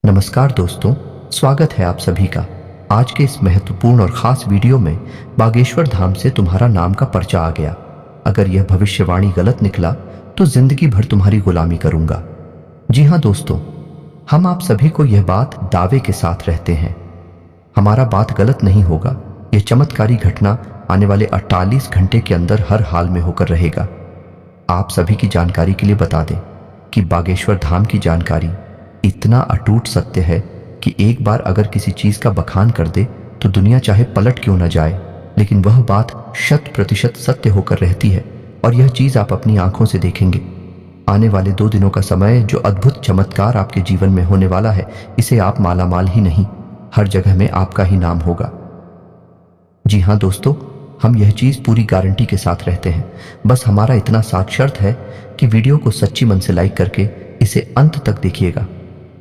नमस्कार दोस्तों, स्वागत है आप सभी का। आज के इस महत्वपूर्ण और खास वीडियो में बागेश्वर धाम से तुम्हारा नाम का पर्चा आ गया। अगर यह भविष्यवाणी गलत निकला तो जिंदगी भर तुम्हारी गुलामी करूंगा। जी हाँ दोस्तों, हम आप सभी को यह बात दावे के साथ रहते हैं। हमारा बात गलत नहीं होगा। यह चमत्कारी घटना आने वाले 48 घंटे के अंदर हर हाल में होकर रहेगा। आप सभी की जानकारी के लिए बता दें कि बागेश्वर धाम की जानकारी इतना अटूट सत्य है कि एक बार अगर किसी चीज का बखान कर दे तो दुनिया चाहे पलट क्यों न जाए, लेकिन वह बात 100% सत्य होकर रहती है। और यह चीज आप अपनी आंखों से देखेंगे। आने वाले 2 दिनों का समय जो अद्भुत चमत्कार आपके जीवन में होने वाला है, इसे आप मालामाल ही नहीं, हर जगह में आपका ही नाम होगा। जी हाँ दोस्तों, हम यह चीज पूरी गारंटी के साथ रहते हैं। बस हमारा इतना साथ शर्त है कि वीडियो को सच्ची मन से लाइक करके इसे अंत तक देखिएगा।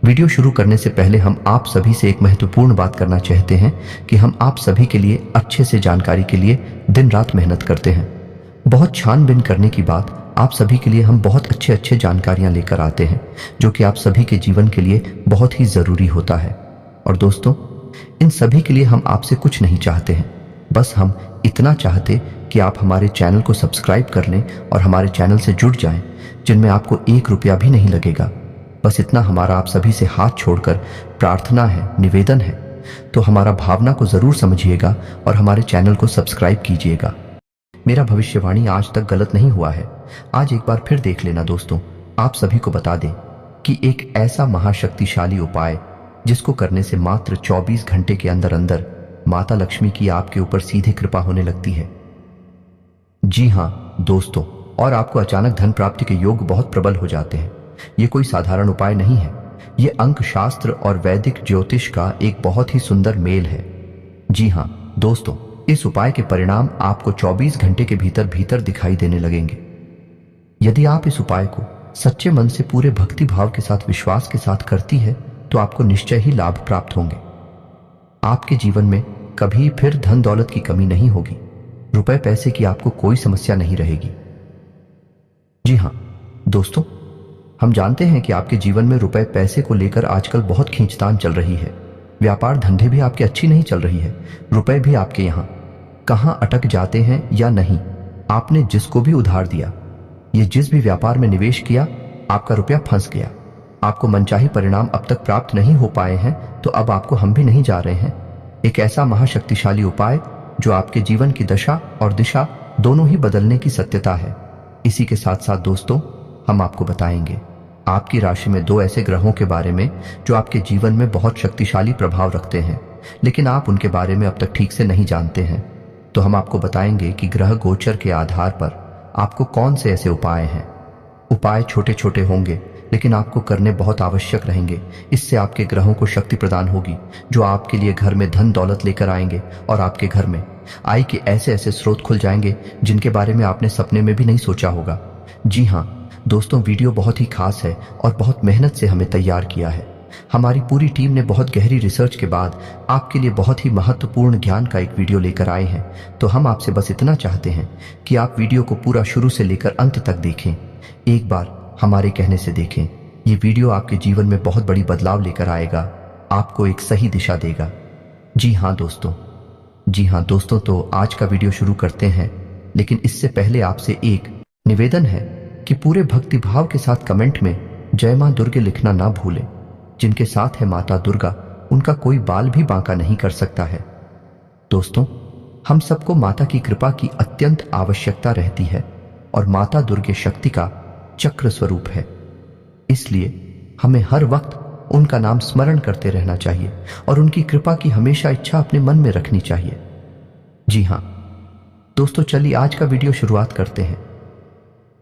वीडियो शुरू करने से पहले हम आप सभी से एक महत्वपूर्ण बात करना चाहते हैं कि हम आप सभी के लिए अच्छे से जानकारी के लिए दिन रात मेहनत करते हैं। बहुत छानबीन करने की बाद आप सभी के लिए हम बहुत अच्छे जानकारियां लेकर आते हैं, जो कि आप सभी के जीवन के लिए बहुत ही जरूरी होता है। और दोस्तों, इन सभी के लिए हम आपसे कुछ नहीं चाहते हैं, बस हम इतना चाहते कि आप हमारे चैनल को सब्सक्राइब कर लें और हमारे चैनल से जुड़ जाएं, जिनमें आपको 1 रुपया भी नहीं लगेगा। बस इतना हमारा आप सभी से हाथ छोड़कर प्रार्थना है, निवेदन है। तो हमारा भावना को जरूर समझिएगा और हमारे चैनल को सब्सक्राइब कीजिएगा। मेरा भविष्यवाणी आज तक गलत नहीं हुआ है। आज एक बार फिर देख लेना दोस्तों। आप सभी को बता दें कि एक ऐसा महाशक्तिशाली उपाय जिसको करने से मात्र 24 घंटे के अंदर अंदर माता लक्ष्मी की आपके ऊपर सीधे कृपा होने लगती है। जी हाँ दोस्तों, और आपको अचानक धन प्राप्ति के योग बहुत प्रबल हो जाते हैं। ये कोई साधारण उपाय नहीं है। ये अंक शास्त्र और वैदिक ज्योतिष का एक बहुत ही सुंदर मेल है। जी हाँ दोस्तों, इस उपाय के परिणाम आपको 24 घंटे के भीतर भीतर दिखाई देने लगेंगे। यदि आप इस उपाय को सच्चे मन से पूरे भक्ति भाव के साथ, विश्वास के साथ करती है तो आपको निश्चय ही लाभ प्राप्त होंगे। आपके जीवन में कभी फिर धन दौलत की कमी नहीं होगी। रुपए पैसे की आपको कोई समस्या नहीं रहेगी। जी हाँ दोस्तों, हम जानते हैं कि आपके जीवन में रुपए पैसे को लेकर आजकल बहुत खींचतान चल रही है। व्यापार धंधे भी आपके अच्छी नहीं चल रही है। रुपए भी आपके यहाँ कहाँ अटक जाते हैं या नहीं। आपने जिसको भी उधार दिया, ये जिस भी व्यापार में निवेश किया, आपका रुपया फंस गया। आपको मनचाही परिणाम अब तक प्राप्त नहीं हो पाए हैं, तो अब आपको हम भी नहीं जा रहे हैं। एक ऐसा महाशक्तिशाली उपाय जो आपके जीवन की दशा और दिशा दोनों ही बदलने की सत्यता है। इसी के साथ साथ दोस्तों, हम आपको बताएंगे आपकी राशि में 2 ऐसे ग्रहों के बारे में जो आपके जीवन में बहुत शक्तिशाली प्रभाव रखते हैं, लेकिन आप उनके बारे में अब तक ठीक से नहीं जानते हैं। तो हम आपको बताएंगे कि ग्रह गोचर के आधार पर आपको कौन से ऐसे उपाय हैं। उपाय छोटे छोटे होंगे, लेकिन आपको करने बहुत आवश्यक रहेंगे। इससे आपके ग्रहों को शक्ति प्रदान होगी जो आपके लिए घर में धन दौलत लेकर आएंगे, और आपके घर में आय के ऐसे ऐसे स्रोत खुल जाएंगे जिनके बारे में आपने सपने में भी नहीं सोचा होगा। जी हाँ दोस्तों, वीडियो बहुत ही खास है और बहुत मेहनत से हमें तैयार किया है। हमारी पूरी टीम ने बहुत गहरी रिसर्च के बाद आपके लिए बहुत ही महत्वपूर्ण ज्ञान का एक वीडियो लेकर आए हैं। तो हम आपसे बस इतना चाहते हैं कि आप वीडियो को पूरा शुरू से लेकर अंत तक देखें। एक बार हमारे कहने से देखें। ये वीडियो आपके जीवन में बहुत बड़ी बदलाव लेकर आएगा, आपको एक सही दिशा देगा। जी हाँ दोस्तों, तो आज का वीडियो शुरू करते हैं। लेकिन इससे पहले आपसे एक निवेदन है कि पूरे भक्ति भाव के साथ कमेंट में जय मां दुर्गे लिखना ना भूलें। जिनके साथ है माता दुर्गा, उनका कोई बाल भी बांका नहीं कर सकता है। दोस्तों, हम सबको माता की कृपा की अत्यंत आवश्यकता रहती है, और माता दुर्गे शक्ति का चक्र स्वरूप है। इसलिए हमें हर वक्त उनका नाम स्मरण करते रहना चाहिए और उनकी कृपा की हमेशा इच्छा अपने मन में रखनी चाहिए। जी हाँ दोस्तों, चलिए आज का वीडियो शुरुआत करते हैं।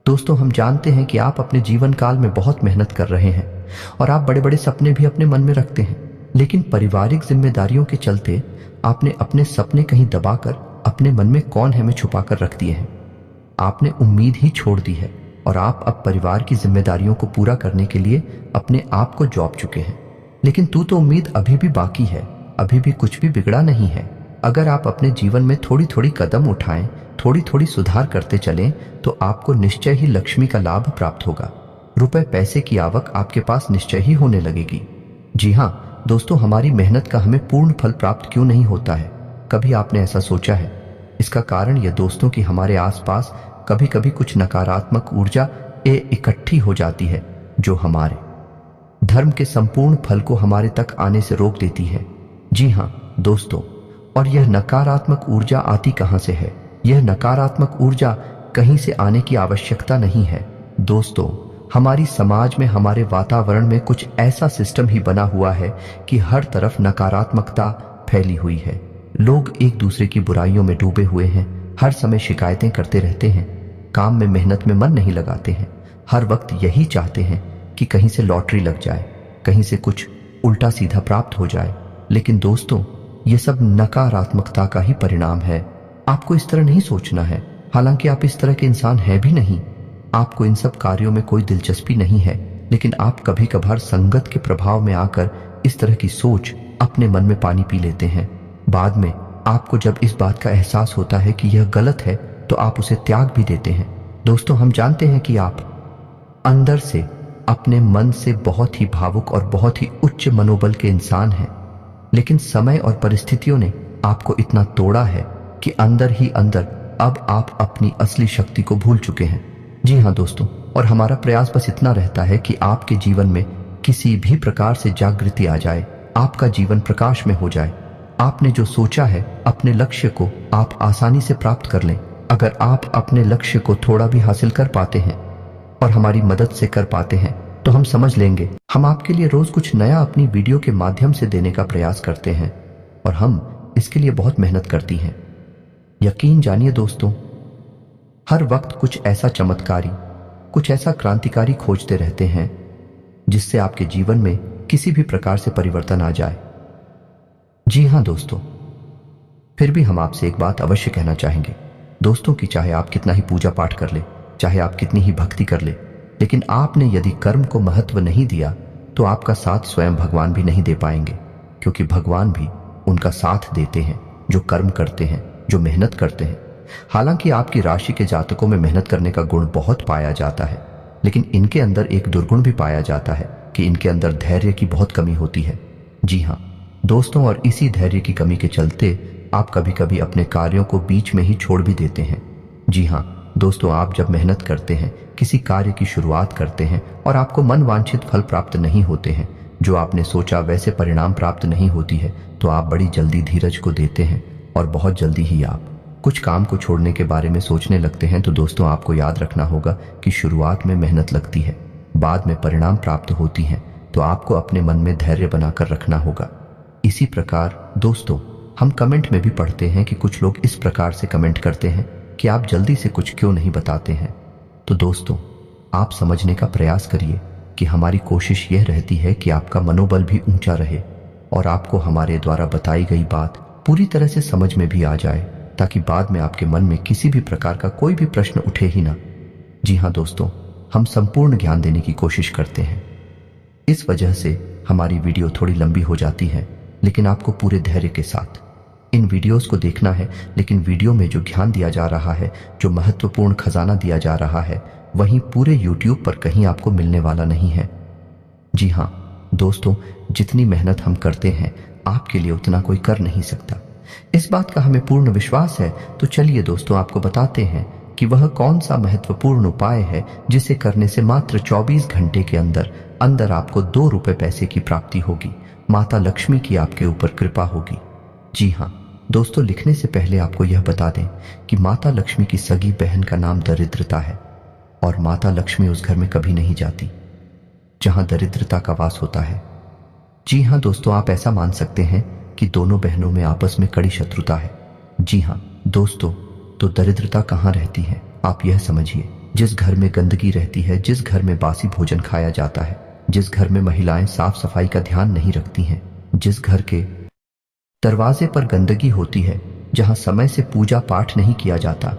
दोस्तों, हम जानते हैं कि आप अपने जीवन काल में बहुत मेहनत कर रहे हैं और आप बड़े बड़े सपने भी अपने मन में रखते हैं, लेकिन पारिवारिक जिम्मेदारियों के चलते आपने अपने सपने कहीं दबाकर अपने मन में कौन है में छुपाकर रख दिए हैं। आपने उम्मीद ही छोड़ दी है और आप अब परिवार की जिम्मेदारियों को पूरा करने के लिए अपने आप को जॉब चुके हैं। लेकिन तो उम्मीद अभी भी बाकी है, अभी भी कुछ भी बिगड़ा नहीं है। अगर आप अपने जीवन में थोड़ी थोड़ी कदम उठाएं, थोड़ी थोड़ी सुधार करते चलें, तो आपको निश्चय ही लक्ष्मी का लाभ प्राप्त होगा। रुपए पैसे की आवक आपके पास निश्चय ही होने लगेगी। जी हाँ दोस्तों, हमारी मेहनत का हमें पूर्ण फल प्राप्त क्यों नहीं होता है? कभी आपने ऐसा सोचा है? इसका कारण यह दोस्तों कि हमारे आसपास कभी कभी कुछ नकारात्मक ऊर्जा इकट्ठी हो जाती है जो हमारे धर्म के संपूर्ण फल को हमारे तक आने से रोक देती है। जी हाँ दोस्तों, और यह नकारात्मक ऊर्जा आती कहां से है? यह नकारात्मक ऊर्जा कहीं से आने की आवश्यकता नहीं है दोस्तों। हमारी समाज में, हमारे वातावरण में कुछ ऐसा सिस्टम ही बना हुआ है कि हर तरफ नकारात्मकता फैली हुई है। लोग एक दूसरे की बुराइयों में डूबे हुए हैं, हर समय शिकायतें करते रहते हैं, काम में मेहनत में मन नहीं लगाते हैं, हर वक्त यही चाहते हैं कि कहीं से लॉटरी लग जाए, कहीं से कुछ उल्टा सीधा प्राप्त हो जाए। लेकिन दोस्तों, ये सब नकारात्मकता का ही परिणाम है। आपको इस तरह नहीं सोचना है, हालांकि आप इस तरह के इंसान हैं भी नहीं। आपको इन सब कार्यों में कोई दिलचस्पी नहीं है, लेकिन आप कभी कभार संगत के प्रभाव में आकर इस तरह की सोच अपने मन में पानी पी लेते हैं। बाद में आपको जब इस बात का एहसास होता है कि यह गलत है तो आप उसे त्याग भी देते हैं। दोस्तों, हम जानते हैं कि आप अंदर से, अपने मन से बहुत ही भावुक और बहुत ही उच्च मनोबल के इंसान हैं, लेकिन समय और परिस्थितियों ने आपको इतना तोड़ा है कि अंदर ही अंदर अब आप अपनी असली शक्ति को भूल चुके हैं। जी हाँ दोस्तों, और हमारा प्रयास बस इतना रहता है कि आपके जीवन में किसी भी प्रकार से जागृति आ जाए, आपका जीवन प्रकाश में हो जाए। आपने जो सोचा है, अपने लक्ष्य को आप आसानी से प्राप्त कर लें। अगर आप अपने लक्ष्य को थोड़ा भी हासिल कर पाते हैं और हमारी मदद से कर पाते हैं तो हम समझ लेंगे। हम आपके लिए रोज कुछ नया अपनी वीडियो के माध्यम से देने का प्रयास करते हैं और हम इसके लिए बहुत मेहनत करती हैं। यकीन जानिए दोस्तों, हर वक्त कुछ ऐसा चमत्कारी, कुछ ऐसा क्रांतिकारी खोजते रहते हैं जिससे आपके जीवन में किसी भी प्रकार से परिवर्तन आ जाए। जी हाँ दोस्तों, फिर भी हम आपसे एक बात अवश्य कहना चाहेंगे दोस्तों कि चाहे आप कितना ही पूजा पाठ कर ले, चाहे आप कितनी ही भक्ति कर ले, लेकिन आपने यदि कर्म को महत्व नहीं दिया तो आपका साथ स्वयं भगवान भी नहीं दे पाएंगे, क्योंकि भगवान भी उनका साथ देते हैं जो कर्म करते हैं, जो मेहनत करते हैं। हालांकि आपकी राशि के जातकों में मेहनत करने का गुण बहुत पाया जाता है, लेकिन इनके अंदर एक दुर्गुण भी पाया जाता है कि इनके अंदर धैर्य की बहुत कमी होती है। जी हाँ दोस्तों, और इसी धैर्य की कमी के चलते आप कभी कभी अपने कार्यों को बीच में ही छोड़ भी देते हैं। जी हाँ दोस्तों, आप जब मेहनत करते हैं, किसी कार्य की शुरुआत करते हैं और आपको मन वांछित फल प्राप्त नहीं होते हैं, जो आपने सोचा वैसे परिणाम प्राप्त नहीं होती है, तो आप बड़ी जल्दी धीरज को देते हैं और बहुत जल्दी ही आप कुछ काम को छोड़ने के बारे में सोचने लगते हैं। तो दोस्तों, आपको याद रखना होगा कि शुरुआत में मेहनत लगती है, बाद में परिणाम प्राप्त होती हैं, तो आपको अपने मन में धैर्य बनाकर रखना होगा। इसी प्रकार दोस्तों, हम कमेंट में भी पढ़ते हैं कि कुछ लोग इस प्रकार से कमेंट करते हैं कि आप जल्दी से कुछ क्यों नहीं बताते हैं। तो दोस्तों, आप समझने का प्रयास करिए कि हमारी कोशिश यह रहती है कि आपका मनोबल भी ऊंचा रहे और आपको हमारे द्वारा बताई गई बात पूरी तरह से समझ में भी आ जाए, ताकि बाद में आपके मन में किसी भी प्रकार का कोई भी प्रश्न उठे ही ना। जी हाँ दोस्तों, हम संपूर्ण ज्ञान देने की कोशिश करते हैं। इस वजह से हमारी वीडियो थोड़ी लंबी हो जाती है, लेकिन आपको पूरे धैर्य के साथ इन वीडियोस को देखना है। लेकिन वीडियो में जो ज्ञान दिया जा रहा है, जो महत्वपूर्ण खजाना दिया जा रहा है, वहीं पूरे YouTube पर कहीं आपको मिलने वाला नहीं है। जी हाँ दोस्तों, जितनी मेहनत हम करते हैं आपके लिए उतना कोई कर नहीं सकता। इस बात का हमें पूर्ण विश्वास है। तो चलिए दोस्तों, आपको बताते हैं कि वह कौन सा महत्वपूर्ण उपाय है जिसे करने से मात्र 24 घंटे के अंदर अंदर आपको 2 रुपए पैसे की प्राप्ति होगी, माता लक्ष्मी की आपके ऊपर कृपा होगी। जी हाँ दोस्तों, लिखने से पहले आपको यह बता दें कि माता लक्ष्मी की सगी बहन का नाम दरिद्रता है और माता लक्ष्मी उस घर में कभी नहीं जाती जहां दरिद्रता का वास होता है। जी हाँ दोस्तों, आप ऐसा मान सकते हैं कि दोनों बहनों में आपस में कड़ी शत्रुता है। जी हाँ दोस्तों, तो दरिद्रता कहाँ रहती है आप यह समझिए। जिस घर में गंदगी रहती है, जिस घर में बासी भोजन खाया जाता है, जिस घर में महिलाएं साफ सफाई का ध्यान नहीं रखती हैं, जिस घर के दरवाजे पर गंदगी होती है, जहां समय से पूजा पाठ नहीं किया जाता,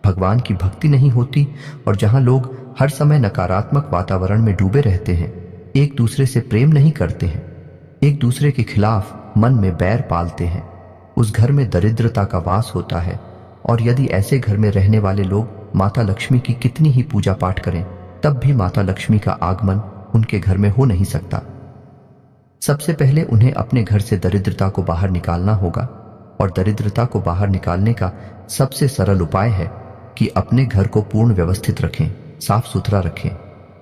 भगवान की भक्ति नहीं होती और जहां लोग हर समय नकारात्मक वातावरण में डूबे रहते हैं, एक दूसरे से प्रेम नहीं करते हैं, एक दूसरे के खिलाफ मन में बैर पालते हैं, उस घर में दरिद्रता का वास होता है। और यदि ऐसे घर में रहने वाले लोग माता लक्ष्मी की कितनी ही पूजा पाठ करें, तब भी माता लक्ष्मी का आगमन उनके घर में हो नहीं सकता। सबसे पहले उन्हें अपने घर से दरिद्रता को बाहर निकालना होगा, और दरिद्रता को बाहर निकालने का सबसे सरल उपाय है कि अपने घर को पूर्ण व्यवस्थित रखें, साफ सुथरा रखें।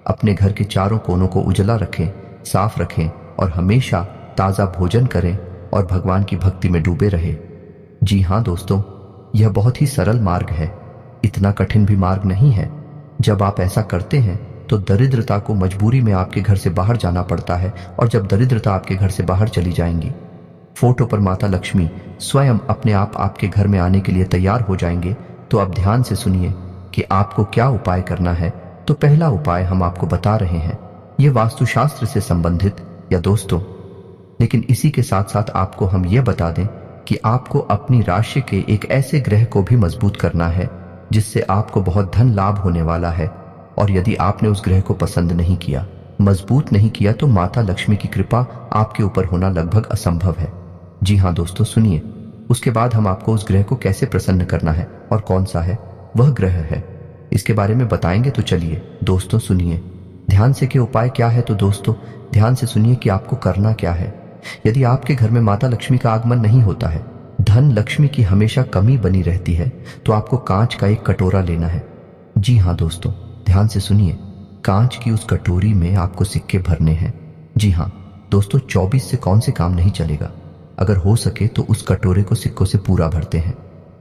अपने घर के चारों कोनों को उजला रखें, साफ रखें और हमेशा ताज़ा भोजन करें और भगवान की भक्ति में डूबे रहे। जी हाँ दोस्तों, यह बहुत ही सरल मार्ग है, इतना कठिन भी मार्ग नहीं है। जब आप ऐसा करते हैं तो दरिद्रता को मजबूरी में आपके घर से बाहर जाना पड़ता है, और जब दरिद्रता आपके घर से बाहर चली जाएंगी, फोटो पर माता लक्ष्मी स्वयं अपने आप आपके घर में आने के लिए तैयार हो जाएंगे। तो अब ध्यान से सुनिए कि आपको क्या उपाय करना है। तो पहला उपाय हम आपको बता रहे हैं, यह वास्तुशास्त्र से संबंधित या दोस्तों, लेकिन इसी के साथ साथ आपको हम यह बता दें कि आपको अपनी राशि के एक ऐसे ग्रह को भी मजबूत करना है जिससे आपको बहुत धन लाभ होने वाला है। और यदि आपने उस ग्रह को पसंद नहीं किया, मजबूत नहीं किया, तो माता लक्ष्मी की कृपा आपके ऊपर होना लगभग असंभव है। जी हाँ दोस्तों सुनिए, उसके बाद हम आपको उस ग्रह को कैसे प्रसन्न करना है और कौन सा है वह ग्रह है इसके बारे में बताएंगे। तो चलिए दोस्तों सुनिए ध्यान से कि उपाय क्या है। तो दोस्तों ध्यान से सुनिए कि आपको करना क्या है। यदि आपके घर में माता लक्ष्मी का आगमन नहीं होता है, धन लक्ष्मी की हमेशा कमी बनी रहती है, तो आपको कांच का एक कटोरा लेना है। जी हाँ दोस्तों ध्यान से सुनिए, कांच की उस कटोरी में आपको सिक्के भरने हैं। जी हाँ दोस्तों, 24 से कौन से काम नहीं चलेगा। अगर हो सके तो उस कटोरे को सिक्कों से पूरा भरते हैं।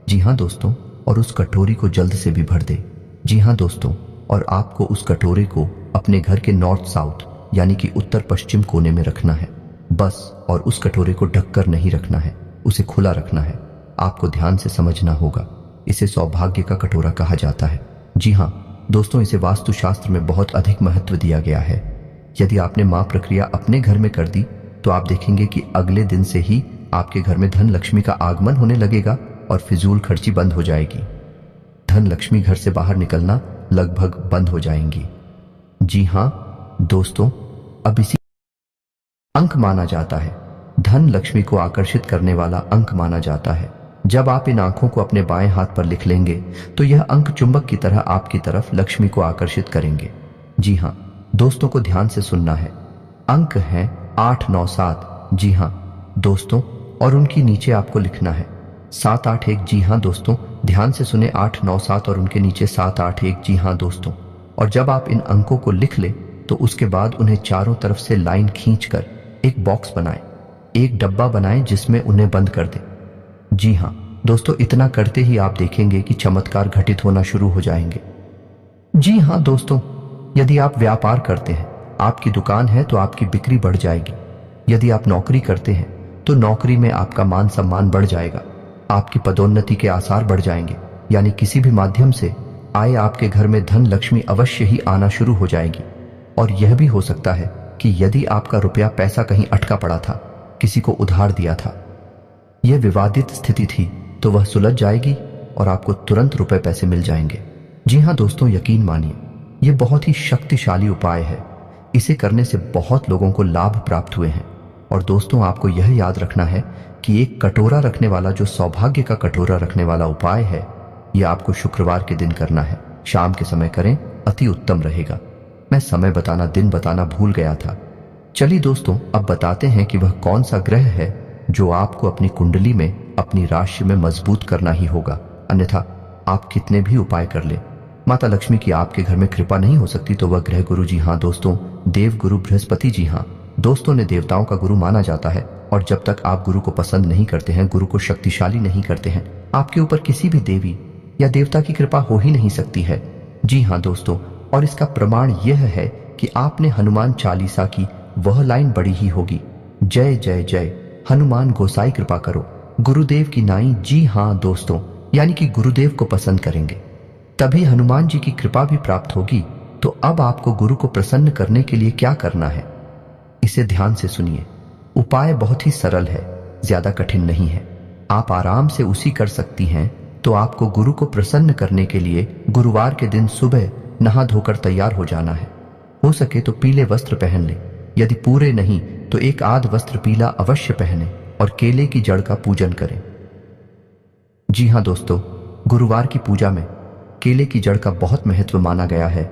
जी हाँ दोस्तों, और उस कटोरी को जल्द से भी भर दे। जी हाँ दोस्तों, और आपको उस कटोरे को अपने घर के नॉर्थ साउथ यानी कि उत्तर पश्चिम कोने में रखना है बस। और उस कटोरे को ढककर नहीं रखना है, उसे खुला रखना है। आपको ध्यान से समझना होगा, इसे सौभाग्य का कटोरा कहा जाता है। जी हाँ दोस्तों, इसे वास्तुशास्त्र में बहुत अधिक महत्व दिया गया है। यदि आपने मां प्रक्रिया अपने घर में कर दी तो आप देखेंगे कि अगले दिन से ही आपके घर में धन लक्ष्मी का आगमन होने लगेगा और फिजूल खर्ची बंद हो जाएगी। धन लक्ष्मी घर से बाहर निकलना लगभग बंद हो जाएंगी। जी हाँ दोस्तों, अब इसी अंक माना जाता है, धन लक्ष्मी को आकर्षित करने वाला अंक माना जाता है। जब आप इन आंखों को अपने बाएं हाथ पर लिख लेंगे तो यह अंक चुंबक की तरह आपकी तरफ लक्ष्मी को आकर्षित करेंगे। जी हाँ दोस्तों को ध्यान से सुनना है, अंक हैं 8 9 7। जी हाँ दोस्तों, और उनकी नीचे आपको लिखना है 7 8 1। जी हाँ दोस्तों, ध्यान से सुने, 8 9 7 और उनके नीचे 7 8 1। जी हाँ दोस्तों, और जब आप इन अंकों को लिख ले तो उसके बाद उन्हें चारों तरफ से लाइन खींचकर एक बॉक्स बनाएं, एक डब्बा बनाएं जिसमें उन्हें बंद कर दें। जी हाँ दोस्तों, इतना करते ही आप देखेंगे कि चमत्कार घटित होना शुरू हो जाएंगे। जी हाँ दोस्तों, यदि आप व्यापार करते हैं, आपकी दुकान है, तो आपकी बिक्री बढ़ जाएगी। यदि आप नौकरी करते हैं तो नौकरी में आपका मान सम्मान बढ़ जाएगा, आपकी पदोन्नति के आसार बढ़ जाएंगे, यानी किसी भी माध्यम से आए आपके घर में धन लक्ष्मी अवश्य ही आना शुरू हो जाएगी। और यह भी हो सकता है कि यदि आपका रुपया पैसा कहीं अटका पड़ा था, किसी को उधार दिया था, यह विवादित स्थिति थी, तो वह सुलझ जाएगी और आपको तुरंत रुपए पैसे मिल जाएंगे। जी हाँ दोस्तों, यकीन मानिए, यह बहुत ही शक्तिशाली उपाय है। इसे करने से बहुत लोगों को लाभ प्राप्त हुए हैं। और दोस्तों आपको यह याद रखना है कि एक कटोरा रखने वाला, जो सौभाग्य का कटोरा रखने वाला उपाय है, यह आपको शुक्रवार के दिन करना है। शाम के समय करें, अति उत्तम रहेगा। मैं समय बताना, दिन बताना भूल गया था। चलिए दोस्तों, अब बताते हैं कि वह कौन सा ग्रह है जो आपको अपनी कुंडली में, अपनी राशि में मजबूत करना ही होगा। अन्यथा आप कितने भी उपाय कर ले, माता लक्ष्मी की आपके घर में कृपा नहीं हो सकती। तो वह ग्रह गुरु, जी हाँ दोस्तों, देव गुरु बृहस्पति। जी हाँ दोस्तों, ने देवताओं का गुरु माना जाता है, और जब तक आप गुरु को पसंद नहीं करते हैं, गुरु को शक्तिशाली नहीं करते हैं, आपके ऊपर किसी भी देवी या देवता की कृपा हो ही नहीं सकती है। जी हाँ दोस्तों, और इसका प्रमाण यह है कि आपने हनुमान चालीसा की वह लाइन पढ़ी ही होगी, जय जय जय हनुमान गोसाई कृपा करो गुरुदेव की नाई। जी हाँ दोस्तों, यानी कि गुरुदेव को पसंद करेंगे तभी हनुमान जी की कृपा भी प्राप्त होगी। तो अब आपको गुरु को प्रसन्न करने के लिए क्या करना है, इसे ध्यान से सुनिए। उपाय बहुत ही सरल है, ज्यादा कठिन नहीं है, आप आराम से उसी कर सकती हैं। तो आपको गुरु को प्रसन्न करने के लिए गुरुवार के दिन सुबह नहा धोकर तैयार हो जाना है। हो सके तो पीले वस्त्र पहन लें, यदि पूरे नहीं तो एक आध वस्त्र पीला अवश्य पहने और केले की जड़ का पूजन करें। जी हाँ दोस्तों, गुरुवार की पूजा में केले की जड़ का बहुत महत्व माना गया है।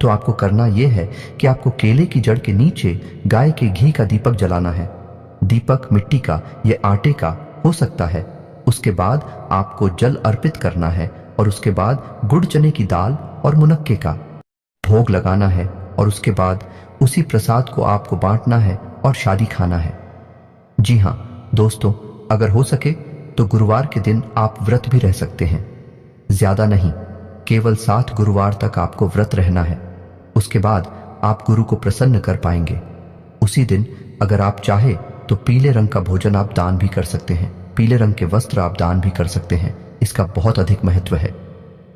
तो आपको करना यह है कि आपको केले की जड़ के नीचे गाय के घी का दीपक जलाना है। दीपक मिट्टी का या आटे का हो सकता है। उसके बाद आपको जल अर्पित करना है और उसके बाद गुड़ चने की दाल और मुनक्के का भोग लगाना है और उसके बाद उसी प्रसाद को आपको बांटना है और शादी खाना है। जी हाँ दोस्तों, अगर हो सके तो गुरुवार के दिन आप व्रत भी रह सकते हैं। ज्यादा नहीं, केवल 7 गुरुवार तक आपको व्रत रहना है। उसके बाद आप गुरु को प्रसन्न कर पाएंगे। उसी दिन अगर आप चाहे तो पीले रंग का भोजन आप दान भी कर सकते हैं। पीले रंग के वस्त्र आप दान भी कर सकते हैं। इसका बहुत अधिक महत्व है।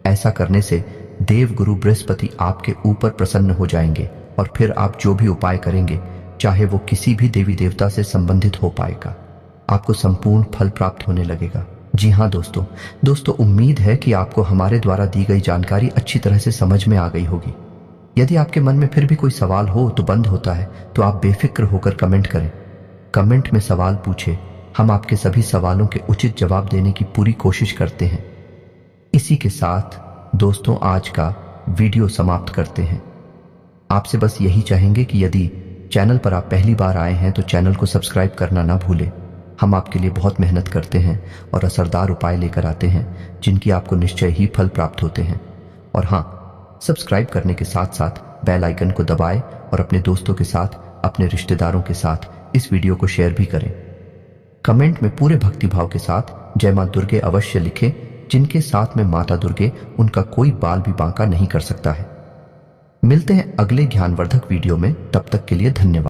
ऐसा करने से देव गुरु बृहस्पति आपके ऊपर प्रसन्न हो जाएंगे और फिर आप जो भी उपाय करेंगे, चाहे वो किसी भी देवी देवता से संबंधित हो पाएगा, आपको संपूर्ण फल प्राप्त होने लगेगा। जी हाँ दोस्तों, उम्मीद है कि आपको हमारे द्वारा दी गई जानकारी अच्छी तरह से समझ में आ गई होगी। यदि आपके मन में फिर भी कोई सवाल हो तो बंद होता है तो आप बेफिक्र होकर कमेंट करें। कमेंट में सवाल पूछे, हम आपके सभी सवालों के उचित जवाब देने की पूरी कोशिश करते हैं। इसी के साथ दोस्तों आज का वीडियो समाप्त करते हैं। आपसे बस यही चाहेंगे कि यदि चैनल पर आप पहली बार आए हैं तो चैनल को सब्सक्राइब करना ना भूलें। हम आपके लिए बहुत मेहनत करते हैं और असरदार उपाय लेकर आते हैं जिनकी आपको निश्चय ही फल प्राप्त होते हैं। और हाँ, सब्सक्राइब करने के साथ साथ बेल आइकन को दबाएं और अपने दोस्तों के साथ, अपने रिश्तेदारों के साथ इस वीडियो को शेयर भी करें। कमेंट में पूरे भक्तिभाव के साथ जय मां दुर्गे अवश्य लिखें। जिनके साथ में माता दुर्गे, उनका कोई बाल भी बांका नहीं कर सकता है। मिलते हैं अगले ज्ञानवर्धक वीडियो में, तब तक के लिए धन्यवाद।